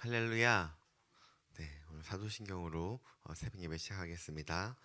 할렐루야. 네, 오늘 사도신경으로 새벽 예배 시작하겠습니다.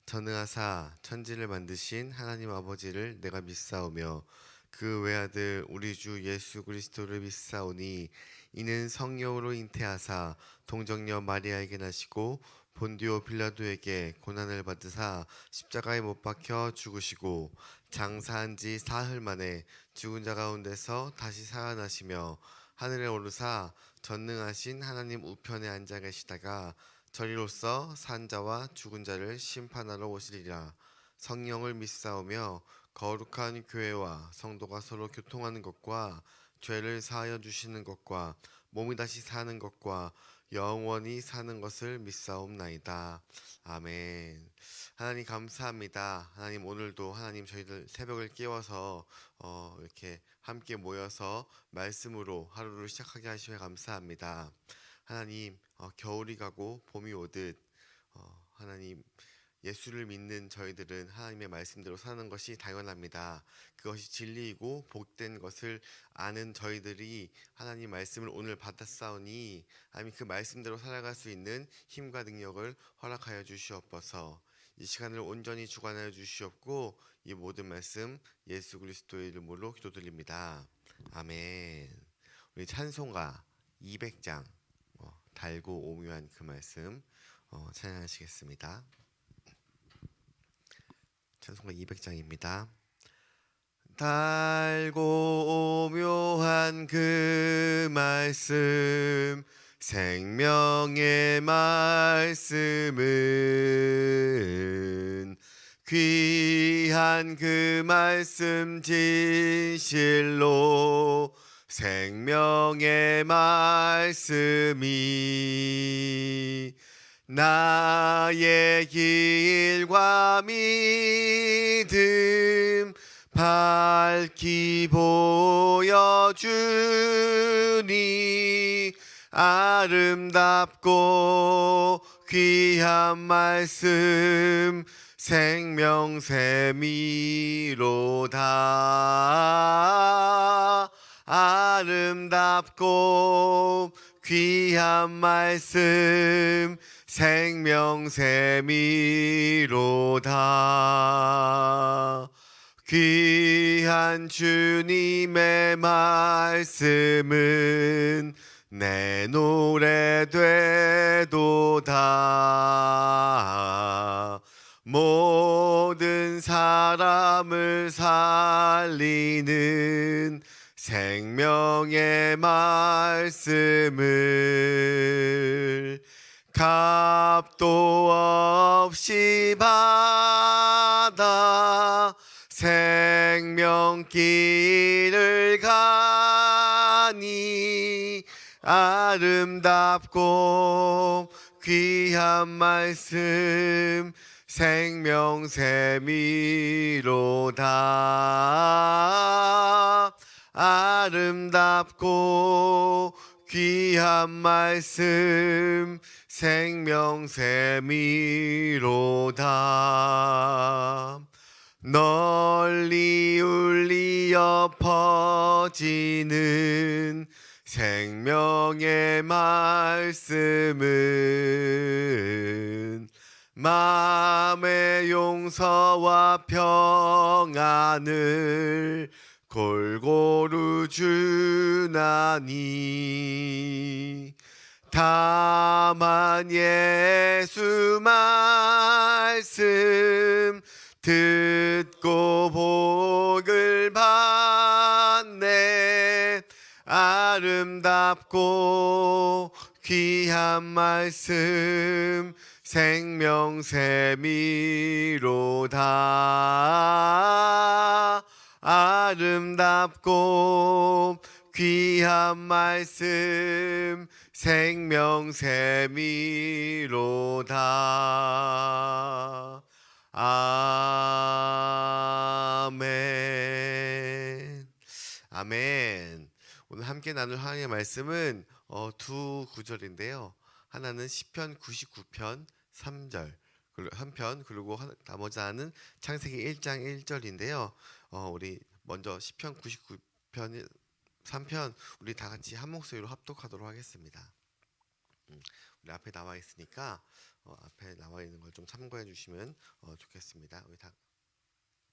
전능하사 천지를 만드신 하나님 아버지를 내가 믿사오며 그 외아들 우리 주 예수 그리스도를 믿사오니 이는 성령으로 잉태하사 동정녀 마리아에게 나시고 본디오 빌라도에게 고난을 받으사 십자가에 못 박혀 죽으시고 장사한 지 사흘 만에 죽은 자 가운데서 다시 살아나시며 하늘에 오르사 전능하신 하나님 우편에 앉아 계시다가 저리로서 산 자와 죽은 자를 심판하러 오시리라. 성령을 믿사오며 거룩한 교회와 성도가 서로 교통하는 것과 죄를 사하여 주시는 것과 몸이 다시 사는 것과 영원히 사는 것을 믿사옵나이다. 아멘. 하나님 감사합니다. 하나님 오늘도 하나님 저희들 새벽을 깨워서 이렇게 함께 모여서 말씀으로 하루를 시작하게 하시며 감사합니다. 하나님 겨울이 가고 봄이 오듯 하나님 예수를 믿는 저희들은 하나님의 말씀대로 사는 것이 당연합니다. 그것이 진리이고 복된 것을 아는 저희들이 하나님 말씀을 오늘 받았사오니 하나님 그 말씀대로 살아갈 수 있는 힘과 능력을 허락하여 주시옵소서. 이 시간을 온전히 주관하여 주시옵고 이 모든 말씀 예수 그리스도의 이름으로 기도드립니다. 아멘. 우리 찬송가 200장 달고 오묘한 그 말씀 찬양하시겠습니다. 찬송가 200장입니다. 달고 오묘한 그 말씀 생명의 말씀은 귀한 그 말씀 진실로 생명의 말씀이 나의 길과 믿음 밝히 보여주니 아름답고 귀한 말씀 생명샘이로다. 아름답고 귀한 말씀 생명샘이로다. 귀한 주님의 말씀은 내 노래 되도다. 모든 사람을 살리는 생명의 말씀을 값도 없이 받아 생명길을 가니 아름답고 귀한 말씀 생명샘이로다. 아름답고 귀한 말씀 생명샘이로다. 널리 울리어 퍼지는 생명의 말씀은 마음의 용서와 평안을 골고루 주나니 다만 예수 말씀 듣고 복을 받네. 아름답고 귀한 말씀 생명샘이로다. 아름답고 귀한 말씀 생명샘이로다. 아멘. 아멘. 오늘 함께 나눌 하나님의 말씀은 두 구절인데요. 하나는 시편 99편 3절 한편, 그리고 나머지 하나는 창세기 1장 1절인데요. 우리 먼저 시편 99편 3편 우리 다 같이 한 목소리로 합독하도록 하겠습니다. 우리 앞에 나와 있으니까 앞에 나와 있는 걸 좀 참고해 주시면 좋겠습니다. 우리 다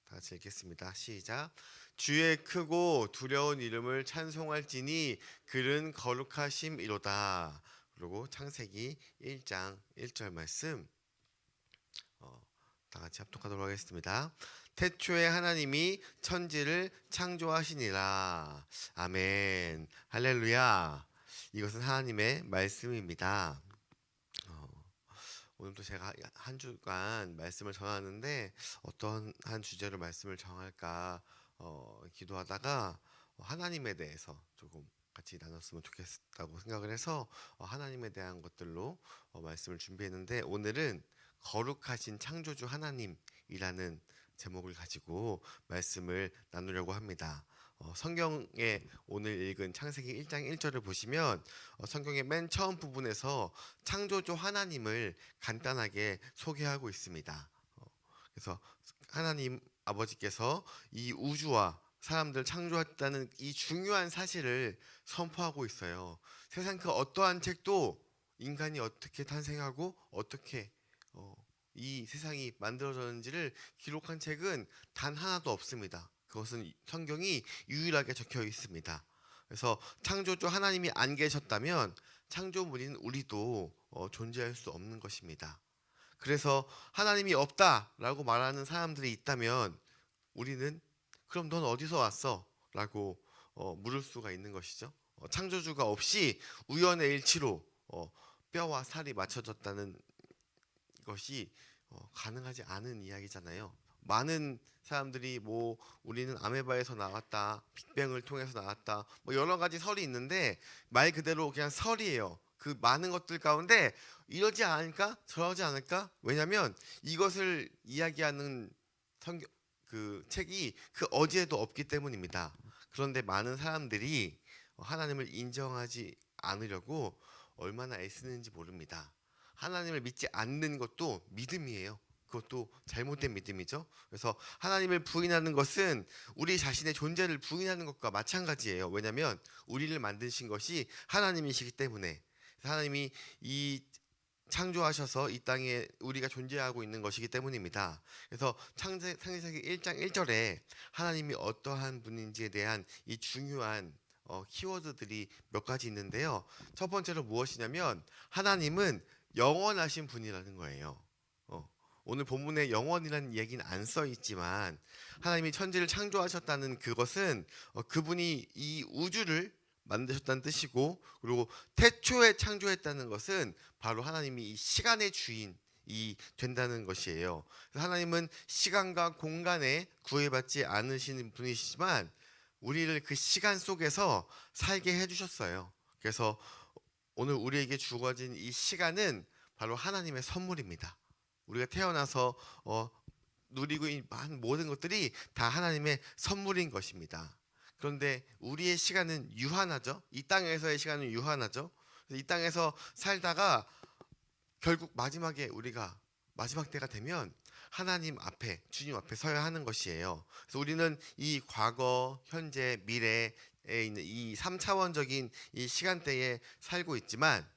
같이 읽겠습니다. 시작. 주의 크고 두려운 이름을 찬송할지니 그는 거룩하심이로다. 그리고 창세기 1장 1절 말씀 다 같이 합독하도록 하겠습니다. 태초에 하나님이 천지를 창조하시니라. 아멘. 할렐루야. 이것은 하나님의 말씀입니다. 오늘도 제가 한 주간 말씀을 전하는데 어떤 한 주제로 말씀을 정할까 기도하다가 하나님에 대해서 조금 같이 나눴으면 좋겠다고 생각을 해서 하나님에 대한 것들로 말씀을 준비했는데, 오늘은 거룩하신 창조주 하나님이라는 제목을 가지고 말씀을 나누려고 합니다. 성경에 오늘 읽은 창세기 1장 1절을 보시면 성경의 맨 처음 부분에서 창조주 하나님을 간단하게 소개하고 있습니다. 그래서 하나님 아버지께서 이 우주와 사람들 창조했다는 이 중요한 사실을 선포하고 있어요. 세상 그 어떠한 책도 인간이 어떻게 탄생하고 어떻게 이 세상이 만들어졌는지를 기록한 책은 단 하나도 없습니다. 그것은 성경이 유일하게 적혀 있습니다. 그래서 창조주 하나님이 안 계셨다면 창조물인 우리도 존재할 수 없는 것입니다. 그래서 하나님이 없다라고 말하는 사람들이 있다면 우리는 그럼 넌 어디서 왔어? 라고 물을 수가 있는 것이죠. 창조주가 없이 우연의 일치로 뼈와 살이 맞춰졌다는 것이 가능하지 않은 이야기잖아요. 많은 사람들이 뭐 우리는 아메바에서 나왔다, 빅뱅을 통해서 나왔다, 뭐 여러 가지 설이 있는데 말 그대로 그냥 설이에요. 그 많은 것들 가운데 이러지 않을까, 저러지 않을까? 왜냐하면 이것을 이야기하는 성경 그 책이 그 어디에도 없기 때문입니다. 그런데 많은 사람들이 하나님을 인정하지 않으려고 얼마나 애쓰는지 모릅니다. 하나님을 믿지 않는 것도 믿음이에요. 그것도 잘못된 믿음이죠. 그래서 하나님을 부인하는 것은 우리 자신의 존재를 부인하는 것과 마찬가지예요. 왜냐하면 우리를 만드신 것이 하나님이시기 때문에, 하나님이 이 창조하셔서 이 땅에 우리가 존재하고 있는 것이기 때문입니다. 그래서 창세기 1장 1절에 하나님이 어떠한 분인지에 대한 이 중요한 키워드들이 몇 가지 있는데요. 첫 번째로 무엇이냐면 하나님은 영원하신 분이라는 거예요. 오늘 본문에 영원이라는 얘기는 안 써 있지만 하나님이 천지를 창조하셨다는 그것은 그분이 이 우주를 만드셨다는 뜻이고, 그리고 태초에 창조했다는 것은 바로 하나님이 이 시간의 주인이 된다는 것이에요. 하나님은 시간과 공간에 구애받지 않으시는 분이시지만 우리를 그 시간 속에서 살게 해주셨어요. 그래서 오늘 우리에게 주어진 이 시간은 바로 하나님의 선물입니다. 우리가 태어나서 누리고 있는 모든 것들이 다 하나님의 선물인 것입니다. 그런데 우리의 시간은 유한하죠. 이 땅에서의 시간은 유한하죠. 이 땅에서 살다가 결국 마지막에 우리가 마지막 때가 되면 하나님 앞에, 주님 앞에 서야 하는 것이에요. 그래서 우리는 이 과거, 현재, 미래에 있는 이 3차원적인 이 시간대에 살고 있지만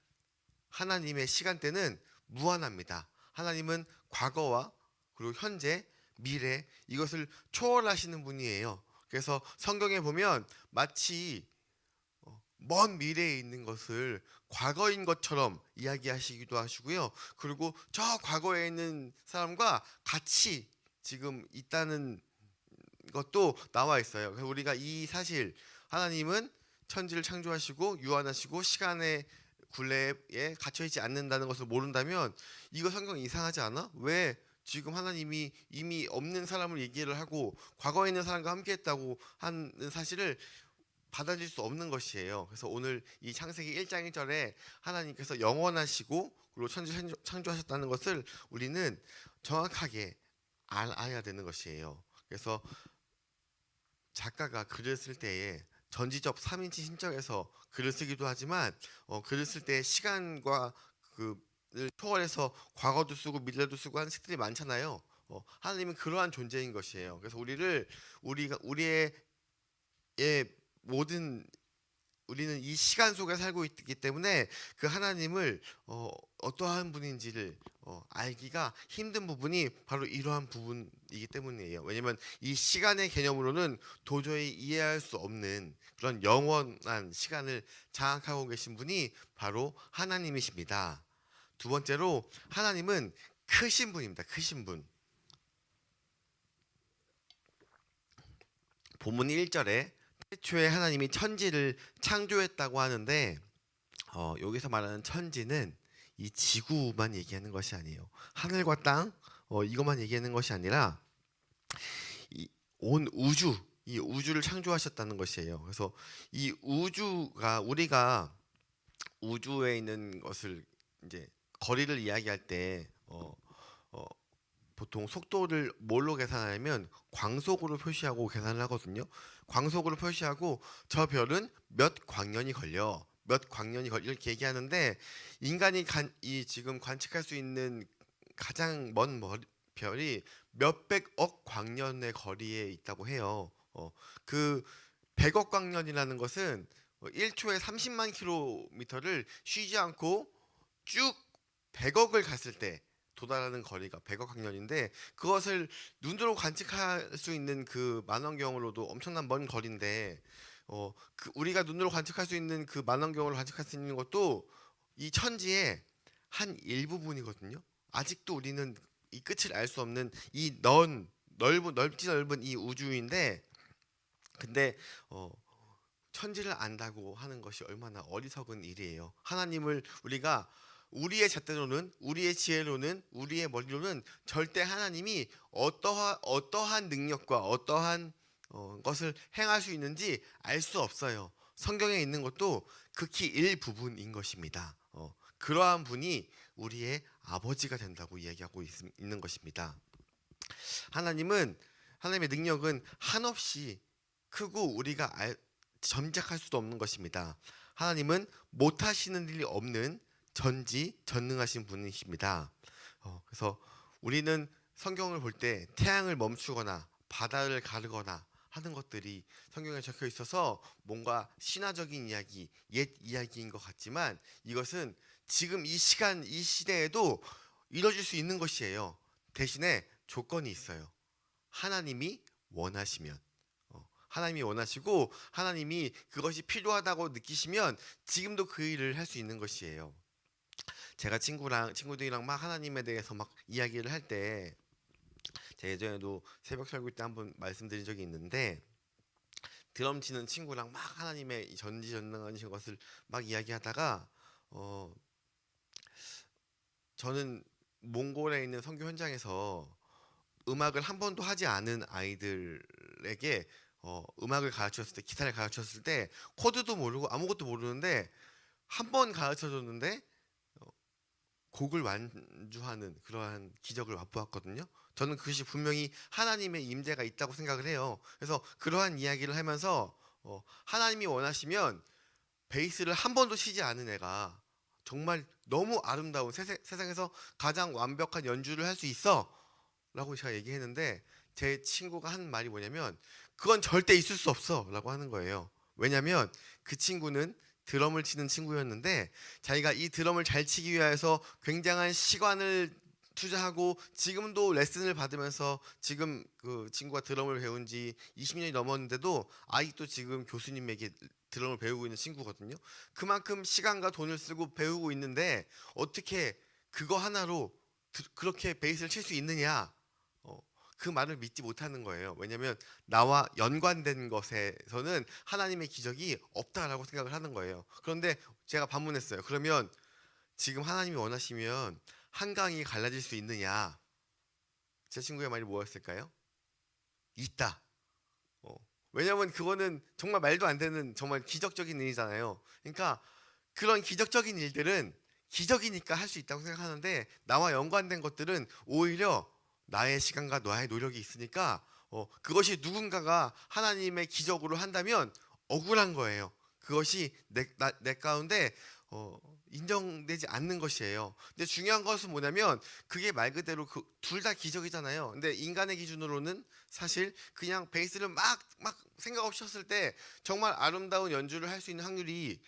하나님의 시간대는 무한합니다. 하나님은 과거와 그리고 현재, 미래 이것을 초월하시는 분이에요. 그래서 성경에 보면 마치 먼 미래에 있는 것을 과거인 것처럼 이야기하시기도 하시고요. 그리고 저 과거에 있는 사람과 같이 지금 있다는 것도 나와 있어요. 그래서 우리가 이 사실, 하나님은 천지를 창조하시고 유한하시고 시간의 굴레에 갇혀있지 않는다는 것을 모른다면 이거 성경 이상하지 않아? 왜 지금 하나님이 이미 없는 사람을 얘기를 하고 과거에 있는 사람과 함께 했다고 하는 사실을 받아들일 수 없는 것이에요. 그래서 오늘 이 창세기 1장 1절에 하나님께서 영원하시고 그리고 천지를 창조하셨다는 것을 우리는 정확하게 알아야 되는 것이에요. 그래서 작가가 글을 쓸 때에 전지적 3인칭 신청해서 글을 쓰기도 하지만 글을 쓸 때 시간과 그를 초월해서 과거도 쓰고 미래도 쓰고 하는 책들이 많잖아요. 하나님은 그러한 존재인 것이에요. 그래서 우리의 모든 우리는 이 시간 속에 살고 있기 때문에 그 하나님을 어떠한 분인지를 알기가 힘든 부분이 바로 이러한 부분이기 때문이에요. 왜냐면 이 시간의 개념으로는 도저히 이해할 수 없는 그런 영원한 시간을 장악하고 계신 분이 바로 하나님이십니다. 두 번째로 하나님은 크신 분입니다. 크신 분. 본문 1절에 태초에 하나님이 천지를 창조했다고 하는데 여기서 말하는 천지는 이 지구만 얘기하는 것이 아니에요. 하늘과 땅 이것만 얘기하는 것이 아니라 온 우주, 이 우주를 창조하셨다는 것이에요. 그래서 이 우주가 우리가 우주에 있는 것을 이제 거리를 이야기할 때 보통 속도를 뭘로 계산하냐면 광속으로 표시하고 계산을 하거든요. 광속으로 표시하고 저 별은 몇 광년이 걸려 몇 광년이 걸려 이렇게 얘기하는데 인간이 지금 관측할 수 있는 가장 먼 별이 몇백억 광년의 거리에 있다고 해요. 그 100억 광년이라는 것은 1초에 30만 킬로미터를 쉬지 않고 쭉 100억을 갔을 때 도달하는 거리가 100억 광년인데 그것을 눈으로 관측할 수 있는 그 만원경으로도 엄청난 먼 거리인데 우리가 눈으로 관측할 수 있는 그 만원경으로 관측할 수 있는 것도 이 천지의 한 일부분이거든요. 아직도 우리는 이 끝을 알 수 없는 이 넓지 넓은 이 우주인데 근데 천지를 안다고 하는 것이 얼마나 어리석은 일이에요. 하나님을 우리가 우리의 잣대로는 우리의 지혜로는 우리의 머리로는 절대 하나님이 어떠한 능력과 어떠한 것을 행할 수 있는지 알 수 없어요. 성경에 있는 것도 극히 일부분인 것입니다. 그러한 분이 우리의 아버지가 된다고 이야기하고 있는 것입니다. 하나님의 능력은 한없이 크고 우리가 짐작할 수도 없는 것입니다. 하나님은 못하시는 일이 없는 전지전능하신 분이십니다. 그래서 우리는 성경을 볼 때 태양을 멈추거나 바다를 가르거나 하는 것들이 성경에 적혀 있어서 뭔가 신화적인 이야기, 옛 이야기인 것 같지만 이것은 지금 이 시간, 이 시대에도 이루어질 수 있는 것이에요. 대신에 조건이 있어요. 하나님이 원하시면. 하나님이 원하시고 하나님이 그것이 필요하다고 느끼시면 지금도 그 일을 할 수 있는 것이에요. 제가 친구들이랑 막 하나님에 대해서 막 이야기를 할 때 제가 예전에도 새벽 설교 때 한번 말씀드린 적이 있는데 드럼 치는 친구랑 막 하나님의 전지전능하신 것을 막 이야기하다가 저는 몽골에 있는 선교 현장에서 음악을 한 번도 하지 않은 아이들에게 음악을 가르쳤을 때 기타를 가르쳤을 때 코드도 모르고 아무것도 모르는데 한 번 가르쳐줬는데 곡을 완주하는 그러한 기적을 맛보았거든요. 저는 그것이 분명히 하나님의 임재가 있다고 생각을 해요. 그래서 그러한 이야기를 하면서 하나님이 원하시면 베이스를 한 번도 치지 않은 애가 정말 너무 아름다운 세상에서 가장 완벽한 연주를 할 수 있어 라고 제가 얘기했는데 제 친구가 한 말이 뭐냐면 그건 절대 있을 수 없어 라고 하는 거예요. 왜냐면 그 친구는 드럼을 치는 친구였는데 자기가 이 드럼을 잘 치기 위해서 굉장한 시간을 투자하고 지금도 레슨을 받으면서 지금 그 친구가 드럼을 배운 지 20년이 넘었는데도 아직도 지금 교수님에게 드럼을 배우고 있는 친구거든요. 그만큼 시간과 돈을 쓰고 배우고 있는데 어떻게 그거 하나로 그렇게 베이스를 칠 수 있느냐? 그 말을 믿지 못하는 거예요. 왜냐하면 나와 연관된 것에서는 하나님의 기적이 없다라고 생각을 하는 거예요. 그런데 제가 반문했어요. 그러면 지금 하나님이 원하시면 한강이 갈라질 수 있느냐? 제 친구의 말이 뭐였을까요? 있다. 왜냐하면 그거는 정말 말도 안 되는 정말 기적적인 일이잖아요. 그러니까 그런 기적적인 일들은 기적이니까 할 수 있다고 생각하는데 나와 연관된 것들은 오히려 나의 시간과 나의 노력이 있으니까 그것이 누군가가 하나님의 기적으로 한다면 억울한 거예요. 그것이 내 가운데 인정되지 않는 것이에요. 근데 중요한 것은 뭐냐면 그게 말 그대로 그 둘 다 기적이잖아요. 근데 인간의 기준으로는 사실 그냥 베이스를 막 생각 없이 쳤을 때 정말 아름다운 연주를 할 수 있는 확률이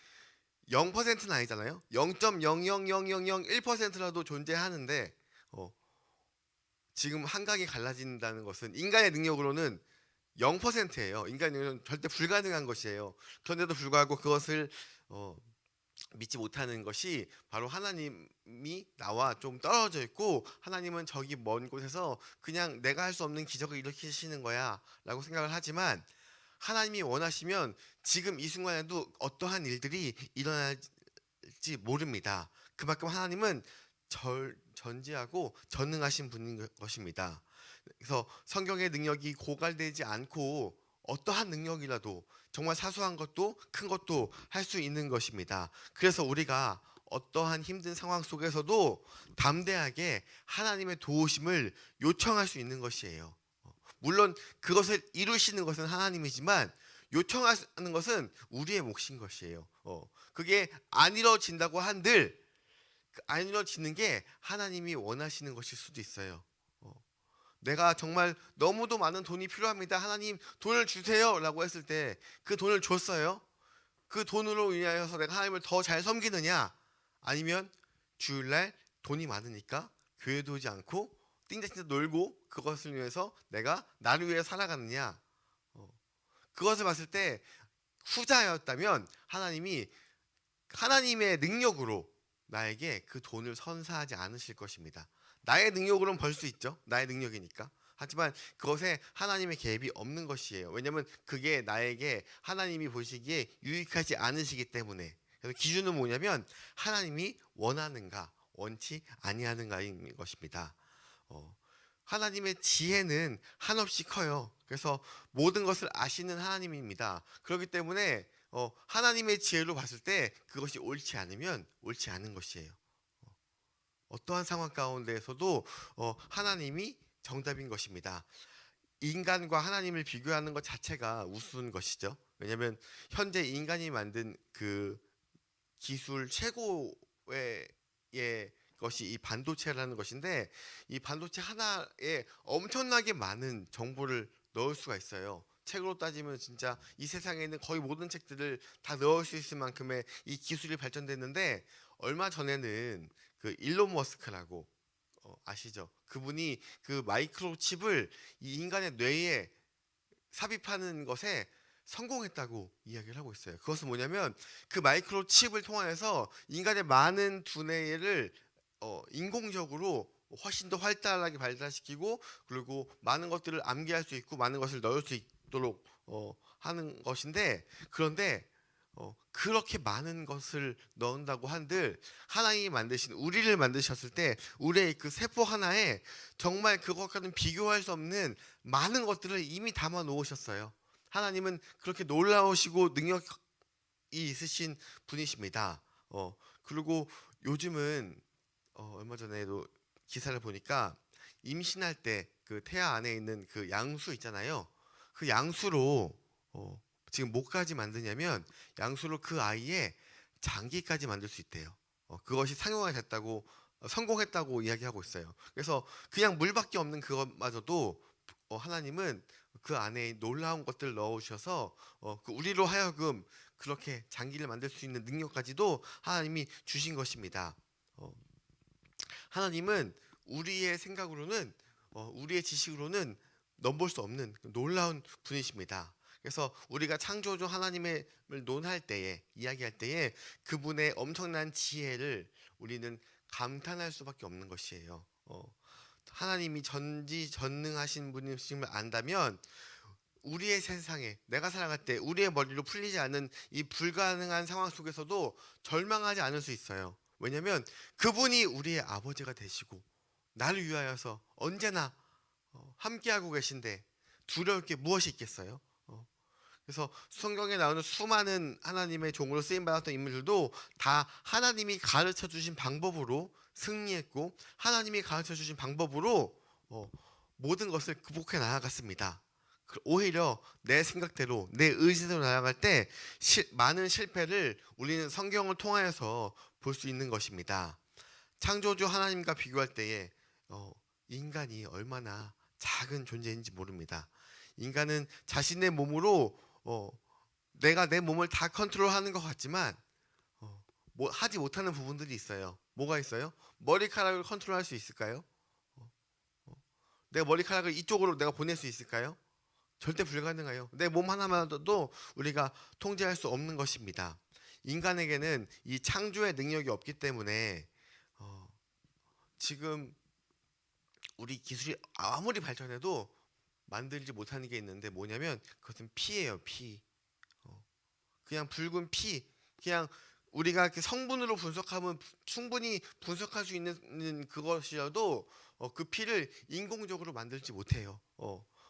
0%는 아니잖아요. 0.0000001%라도 존재하는데 지금 한강이 갈라진다는 것은 인간의 능력으로는 0%예요. 인간의 능력은 절대 불가능한 것이에요. 그런데도 불구하고 그것을 믿지 못하는 것이 바로 하나님이 나와 좀 떨어져 있고 하나님은 저기 먼 곳에서 그냥 내가 할 수 없는 기적을 일으키시는 거야 라고 생각을 하지만 하나님이 원하시면 지금 이 순간에도 어떠한 일들이 일어날지 모릅니다. 그만큼 하나님은 전지하고 전능하신 분인 것입니다. 그래서 성경의 능력이 고갈되지 않고 어떠한 능력이라도 정말 사소한 것도 큰 것도 할 수 있는 것입니다. 그래서 우리가 어떠한 힘든 상황 속에서도 담대하게 하나님의 도우심을 요청할 수 있는 것이에요. 물론 그것을 이루시는 것은 하나님이지만 요청하는 것은 우리의 몫인 것이에요. 그게 안 이루어진다고 한들 안 이루어지는 게 하나님이 원하시는 것일 수도 있어요. 내가 정말 너무도 많은 돈이 필요합니다. 하나님 돈을 주세요 라고 했을 때 그 돈을 줬어요. 그 돈으로 인하여서 내가 하나님을 더 잘 섬기느냐 아니면 주일날 돈이 많으니까 교회도 오지 않고 띵자띵자 놀고 그것을 위해서 내가 나를 위해 살아가느냐 그것을 봤을 때 후자였다면 하나님이 하나님의 능력으로 나에게 그 돈을 선사하지 않으실 것입니다. 나의 능력으로는 벌 수 있죠. 나의 능력이니까. 하지만 그것에 하나님의 개입이 없는 것이에요. 왜냐하면 그게 나에게 하나님이 보시기에 유익하지 않으시기 때문에. 그래서 기준은 뭐냐면 하나님이 원하는가 원치 아니하는가인 것입니다. 하나님의 지혜는 한없이 커요. 그래서 모든 것을 아시는 하나님입니다. 그렇기 때문에 하나님의 지혜로 봤을 때 그것이 옳지 않으면 옳지 않은 것이에요. 어떠한 상황 가운데에서도 하나님이 정답인 것입니다. 인간과 하나님을 비교하는 것 자체가 우스운 것이죠. 왜냐하면 현재 인간이 만든 그 기술 최고의 것이 이 반도체라는 것인데 이 반도체 하나에 엄청나게 많은 정보를 넣을 수가 있어요. 책으로 따지면 진짜 이 세상에 있는 거의 모든 책들을 다 넣을 수 있을 만큼의 이 기술이 발전됐는데 얼마 전에는 그 일론 머스크라고 아시죠? 그분이 그 마이크로칩을 이 인간의 뇌에 삽입하는 것에 성공했다고 이야기를 하고 있어요. 그것은 뭐냐면 그 마이크로칩을 통해서 인간의 많은 두뇌를 인공적으로 훨씬 더 활달하게 발달시키고 그리고 많은 것들을 암기할 수 있고 많은 것을 넣을 수 있도록 하는 것인데 그런데 그렇게 많은 것을 넣는다고 한들 하나님이 만드신 우리를 만드셨을 때 우리의 그 세포 하나에 정말 그것과는 비교할 수 없는 많은 것들을 이미 담아 놓으셨어요. 하나님은 그렇게 놀라우시고 능력이 있으신 분이십니다. 그리고 요즘은 얼마 전에도 기사를 보니까 임신할 때 그 태아 안에 있는 그 양수 있잖아요. 그 양수로 지금 뭐까지 만드냐면 양수로 그 아이의 장기까지 만들 수 있대요. 그것이 상용화 됐다고 성공했다고 이야기하고 있어요. 그래서 그냥 물밖에 없는 그것마저도 하나님은 그 안에 놀라운 것들을 넣으셔서 그 우리로 하여금 그렇게 장기를 만들 수 있는 능력까지도 하나님이 주신 것입니다. 하나님은 우리의 생각으로는 우리의 지식으로는 넘볼 수 없는 놀라운 분이십니다. 그래서 우리가 창조주 하나님을 논할 때에 이야기할 때에 그분의 엄청난 지혜를 우리는 감탄할 수밖에 없는 것이에요. 하나님이 전지전능하신 분이심을 안다면 우리의 세상에 내가 살아갈 때 우리의 머리로 풀리지 않는 이 불가능한 상황 속에서도 절망하지 않을 수 있어요. 왜냐하면 그분이 우리의 아버지가 되시고 나를 위하여서 언제나 함께하고 계신데 두려울 게 무엇이 있겠어요? 그래서 성경에 나오는 수많은 하나님의 종으로 쓰임받았던 인물들도 다 하나님이 가르쳐 주신 방법으로 승리했고 하나님이 가르쳐 주신 방법으로 모든 것을 극복해 나아갔습니다. 오히려 내 생각대로 내 의지대로 나아갈 때 많은 실패를 우리는 성경을 통하여서 볼 수 있는 것입니다. 창조주 하나님과 비교할 때에 인간이 얼마나 작은 존재인지 모릅니다. 인간은 자신의 몸으로 내가 내 몸을 다 컨트롤하는 것 같지만 뭐 하지 못하는 부분들이 있어요. 뭐가 있어요? 머리카락을 컨트롤할 수 있을까요? 내 머리카락을 이쪽으로 내가 보낼 수 있을까요? 절대 불가능해요. 내 몸 하나만도 우리가 통제할 수 없는 것입니다. 인간에게는 이 창조의 능력이 없기 때문에 지금 우리 기술이 아무리 발전해도 만들지 못하는 게 있는데 뭐냐면 그것은 피예요. 피. 그냥 붉은 피. 그냥 우리가 이렇게 성분으로 분석하면 충분히 분석할 수 있는 그것이라도 그 피를 인공적으로 만들지 못해요.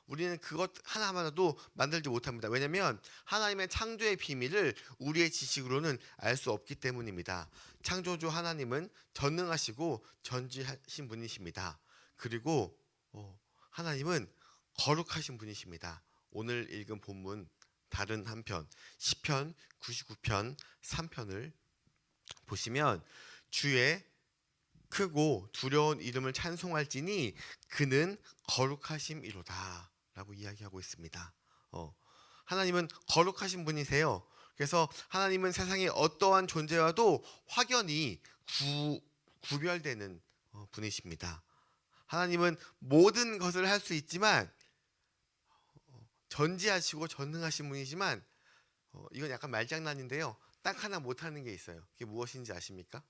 우리는 그것 하나만도 만들지 못합니다. 왜냐하면 하나님의 창조의 비밀을 우리의 지식으로는 알 수 없기 때문입니다. 창조주 하나님은 전능하시고 전지하신 분이십니다. 그리고 하나님은 거룩하신 분이십니다. 오늘 읽은 본문 다른 한편 시편 99편 3편을 보시면 주의 크고 두려운 이름을 찬송할지니 그는 거룩하심이로다 라고 이야기하고 있습니다. 하나님은 거룩하신 분이세요. 그래서 하나님은 세상의 어떠한 존재와도 확연히 구별되는 분이십니다. 하나님은 모든 것을 할 수 있지만 전지하시고 전능하신 분이지만 이건 약간 말장난인데요. 딱 하나 못하는 게 있어요. 그게 무엇인지 아십니까?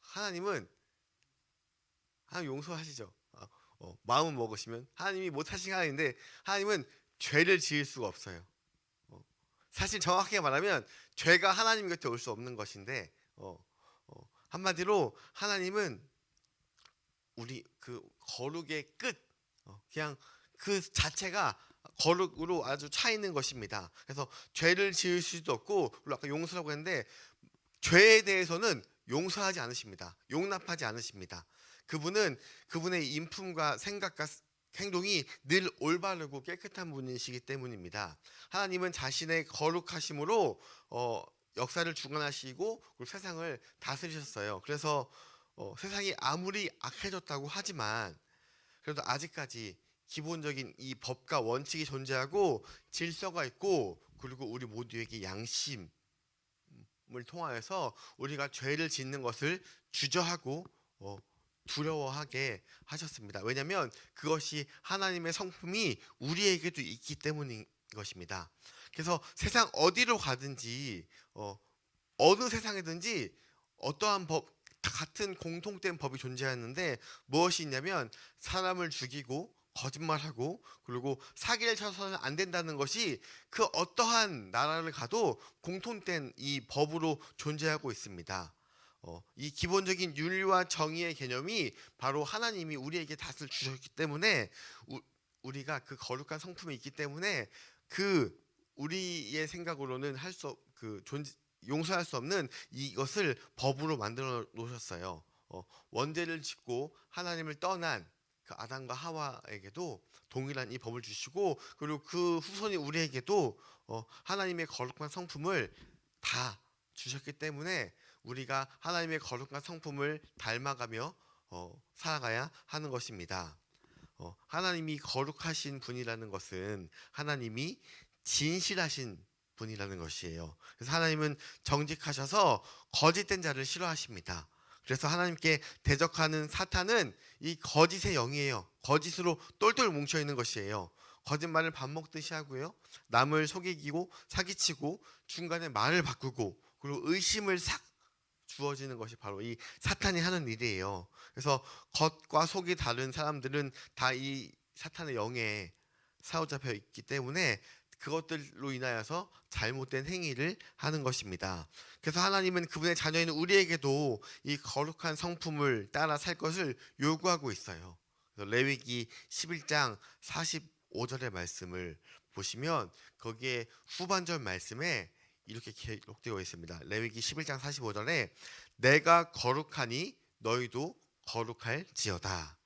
하나님은 용서하시죠. 마음은 먹으시면 하나님이 못하신 하나님인데 하나님은 죄를 지을 수가 없어요. 사실 정확하게 말하면 죄가 하나님 곁에 올 수 없는 것인데 한마디로 하나님은 우리 그 거룩의 끝 그냥 그 자체가 거룩으로 아주 차 있는 것입니다. 그래서 죄를 지을 수도 없고 물론 아까 용서라고 했는데 죄에 대해서는 용서하지 않으십니다. 용납하지 않으십니다. 그분은 그분의 인품과 생각과 행동이 늘 올바르고 깨끗한 분이시기 때문입니다. 하나님은 자신의 거룩하심으로 역사를 주관하시고 그리고 세상을 다스리셨어요. 그래서 세상이 아무리 악해졌다고 하지만 그래도 아직까지 기본적인 이 법과 원칙이 존재하고 질서가 있고 그리고 우리 모두에게 양심을 통하여서 우리가 죄를 짓는 것을 주저하고 두려워하게 하셨습니다. 왜냐하면 그것이 하나님의 성품이 우리에게도 있기 때문인 것입니다. 그래서 세상 어디로 가든지 어느 세상이든지 어떠한 법 같은 공통된 법이 존재하는데 무엇이 있냐면 사람을 죽이고 거짓말하고 그리고 사기를 쳐서는 안 된다는 것이 그 어떠한 나라를 가도 공통된 이 법으로 존재하고 있습니다. 이 기본적인 윤리와 정의의 개념이 바로 하나님이 우리에게 닷을 주셨기 때문에 우리가 그 거룩한 성품이 있기 때문에 그 우리의 생각으로는 용서할 수 없는 이것을 법으로 만들어 놓으셨어요. 원죄를 짓고 하나님을 떠난 그 아담과 하와에게도 동일한 이 법을 주시고 그리고 그 후손이 우리에게도 하나님의 거룩한 성품을 다 주셨기 때문에 우리가 하나님의 거룩한 성품을 닮아가며 살아가야 하는 것입니다. 하나님이 거룩하신 분이라는 것은 하나님이 진실하신 분이라는 것이에요. 그래서 하나님은 정직하셔서 거짓된 자를 싫어하십니다. 그래서 하나님께 대적하는 사탄은 이 거짓의 영이에요. 거짓으로 똘똘 뭉쳐 있는 것이에요. 거짓말을 밥 먹듯이 하고요. 남을 속이고 사기치고 중간에 말을 바꾸고 그리고 의심을 싹 주어지는 것이 바로 이 사탄이 하는 일이에요. 그래서 겉과 속이 다른 사람들은 다 이 사탄의 영에 사로잡혀 있기 때문에 그것들로 인하여서 잘못된 행위를 하는 것입니다. 그래서 하나님은 그분의 자녀인 우리에게도 이 거룩한 성품을 따라 살 것을 요구하고 있어요. 그래서 레위기 11장 45절의 말씀을 보시면 거기에 후반절 말씀에 이렇게 기록되어 있습니다. 레위기 11장 45절에 내가 거룩하니 너희도 거룩할지어다.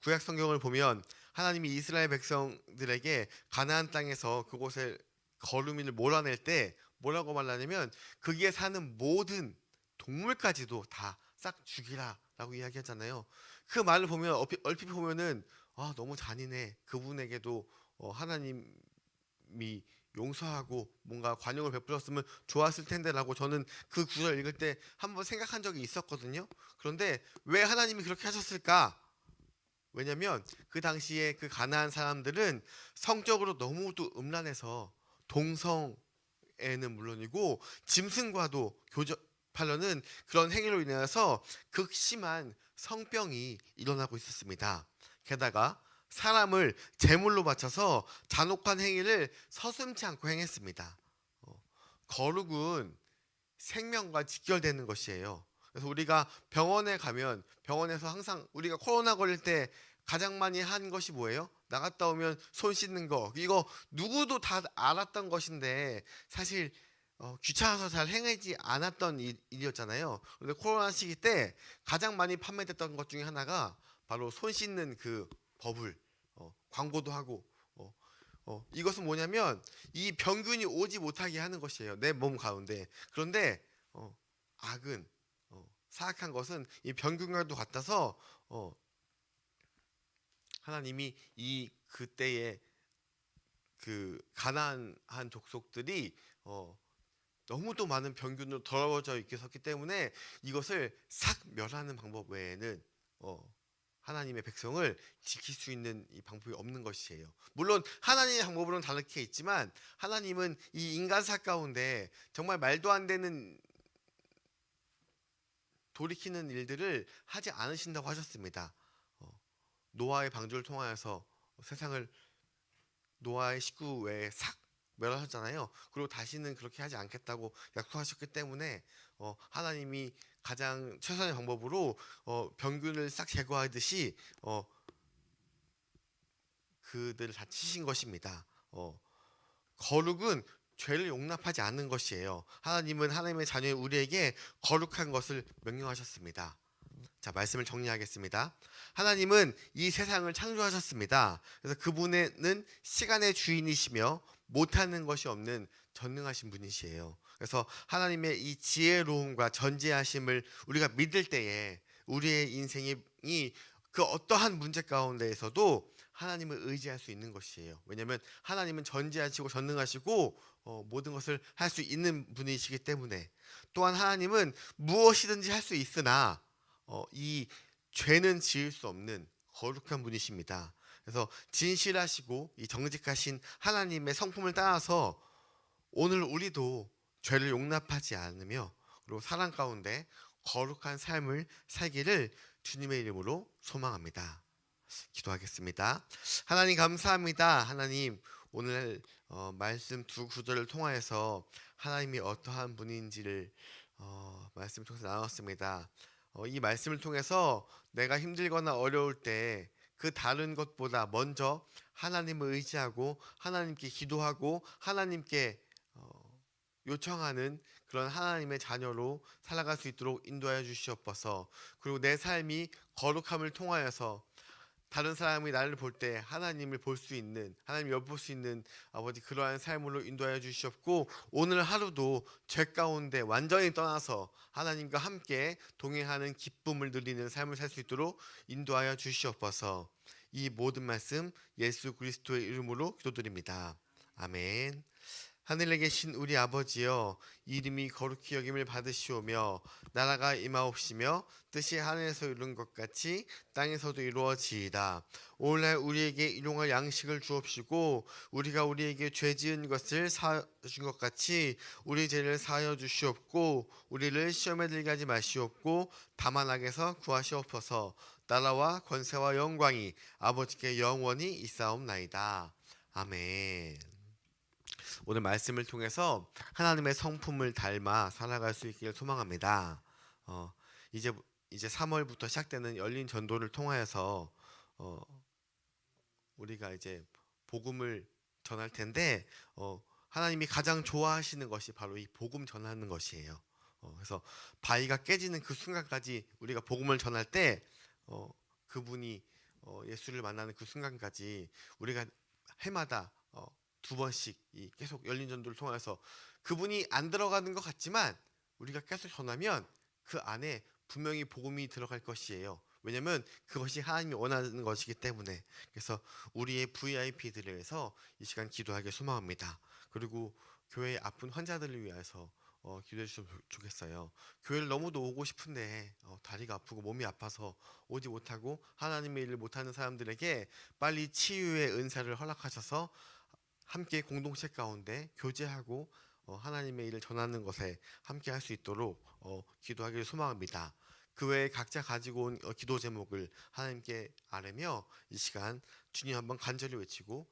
구약 성경을 보면 하나님이 이스라엘 백성들에게 가나안 땅에서 그곳에 거루민을 몰아낼 때 뭐라고 말하냐면 거기에 사는 모든 동물까지도 다 싹 죽이라라고 이야기하잖아요. 그 말을 보면 얼핏 보면은 너무 잔인해. 그분에게도 하나님이 용서하고 뭔가 관용을 베풀었으면 좋았을 텐데라고 저는 그 구절 읽을 때 한번 생각한 적이 있었거든요. 그런데 왜 하나님이 그렇게 하셨을까? 왜냐면 그 당시에 그 가나안 사람들은 성적으로 너무도 음란해서 동성애는 물론이고 짐승과도 교접하려는 그런 행위로 인해서 극심한 성병이 일어나고 있었습니다. 게다가 사람을 제물로 바쳐서 잔혹한 행위를 서슴지 않고 행했습니다. 거룩은 생명과 직결되는 것이에요. 그래서 우리가 병원에 가면 병원에서 항상 우리가 코로나 걸릴 때 가장 많이 한 것이 뭐예요? 나갔다 오면 손 씻는 거. 이거 누구도 다 알았던 것인데 사실 귀찮아서 잘 행하지 않았던 일이었잖아요. 그런데 코로나 시기 때 가장 많이 판매됐던 것 중에 하나가 바로 손 씻는 그 버블 광고도 하고 이것은 뭐냐면 이 병균이 오지 못하게 하는 것이에요. 내 몸 가운데. 그런데 악은 사악한 것은 이 병균과도 같아서 하나님이 이 그때의 그 가난한 족속들이 너무도 많은 병균으로 더러워져 있었기 때문에 이것을 싹 멸하는 방법 외에는 하나님의 백성을 지킬 수 있는 이 방법이 없는 것이에요. 물론 하나님의 방법으로는 다르게 있지만 하나님은 이 인간사 가운데 정말 말도 안 되는 돌이키는 일들을 하지 않으신다고 하셨습니다. 노아의 방주를 통하여서 세상을 노아의 식구 외에 싹 멸하셨잖아요. 그리고 다시는 그렇게 하지 않겠다고 약속하셨기 때문에 하나님이 가장 최선의 방법으로 병균을 싹 제거하듯이 그들을 다 치신 것입니다. 거룩은 죄를 용납하지 않는 것이에요. 하나님은 하나님의 자녀인 우리에게 거룩한 것을 명령하셨습니다. 자, 말씀을 정리하겠습니다. 하나님은 이 세상을 창조하셨습니다. 그래서 그분은 시간의 주인이시며 못하는 것이 없는 전능하신 분이시에요. 그래서 하나님의 이 지혜로움과 전지하심을 우리가 믿을 때에 우리의 인생이 그 어떠한 문제 가운데에서도 하나님을 의지할 수 있는 것이에요. 왜냐하면 하나님은 전지하시고 전능하시고 모든 것을 할 수 있는 분이시기 때문에. 또한 하나님은 무엇이든지 할 수 있으나 이 죄는 지을 수 없는 거룩한 분이십니다. 그래서 진실하시고 이 정직하신 하나님의 성품을 따라서 오늘 우리도 죄를 용납하지 않으며 그리고 사랑 가운데 거룩한 삶을 살기를 주님의 이름으로 소망합니다. 기도하겠습니다. 하나님 감사합니다. 하나님 오늘 말씀 두 구절을 통하여서 하나님이 어떠한 분인지를 말씀 통해서 나눴습니다. 이 말씀을 통해서 내가 힘들거나 어려울 때 그 다른 것보다 먼저 하나님을 의지하고 하나님께 기도하고 하나님께 요청하는 그런 하나님의 자녀로 살아갈 수 있도록 인도하여 주시옵소서. 그리고 내 삶이 거룩함을 통하여서 다른 사람이 나를 볼 때 하나님을 볼 수 있는 하나님 엿볼 수 있는 아버지 그러한 삶으로 인도하여 주시옵고 오늘 하루도 죄 가운데 완전히 떠나서 하나님과 함께 동행하는 기쁨을 누리는 삶을 살 수 있도록 인도하여 주시옵소서. 이 모든 말씀 예수 그리스도의 이름으로 기도드립니다. 아멘. 하늘에 계신 우리 아버지여 이름이 거룩히 여김을 받으시오며 나라가 임하옵시며 뜻이 하늘에서 이룬 것 같이 땅에서도 이루어지이다. 오늘날 우리에게 일용할 양식을 주옵시고 우리가 우리에게 죄 지은 것을 사준 것 같이 우리 죄를 사하여 주시옵고 우리를 시험에 들게 하지 마시옵고 다만 악에서 구하시옵소서. 나라와 권세와 영광이 아버지께 영원히 있사옵나이다. 아멘. 오늘 말씀을 통해서 하나님의 성품을 닮아 살아갈 수 있기를 소망합니다. 이제 3월부터 시작되는 열린 전도를 통하여서 우리가 이제 복음을 전할 텐데 하나님이 가장 좋아하시는 것이 바로 이 복음 전하는 것이에요. 그래서 바위가 깨지는 그 순간까지 우리가 복음을 전할 때 그분이 예수를 만나는 그 순간까지 우리가 해마다 두 번씩 계속 열린 전도를 통해서 그분이 안 들어가는 것 같지만 우리가 계속 전하면 그 안에 분명히 복음이 들어갈 것이에요. 왜냐면 그것이 하나님이 원하는 것이기 때문에. 그래서 우리의 VIP들을 위해서 이 시간 기도하길 소망합니다. 그리고 교회의 아픈 환자들을 위해서 기도해 주시면 좋겠어요. 교회를 너무도 오고 싶은데 다리가 아프고 몸이 아파서 오지 못하고 하나님의 일을 못하는 사람들에게 빨리 치유의 은사를 허락하셔서 함께 공동체 가운데 교제하고 하나님의 일을 전하는 것에 함께 할 수 있도록 기도하기를 소망합니다. 그 외에 각자 가지고 온 기도 제목을 하나님께 아뢰며 이 시간 주님 한번 간절히 외치고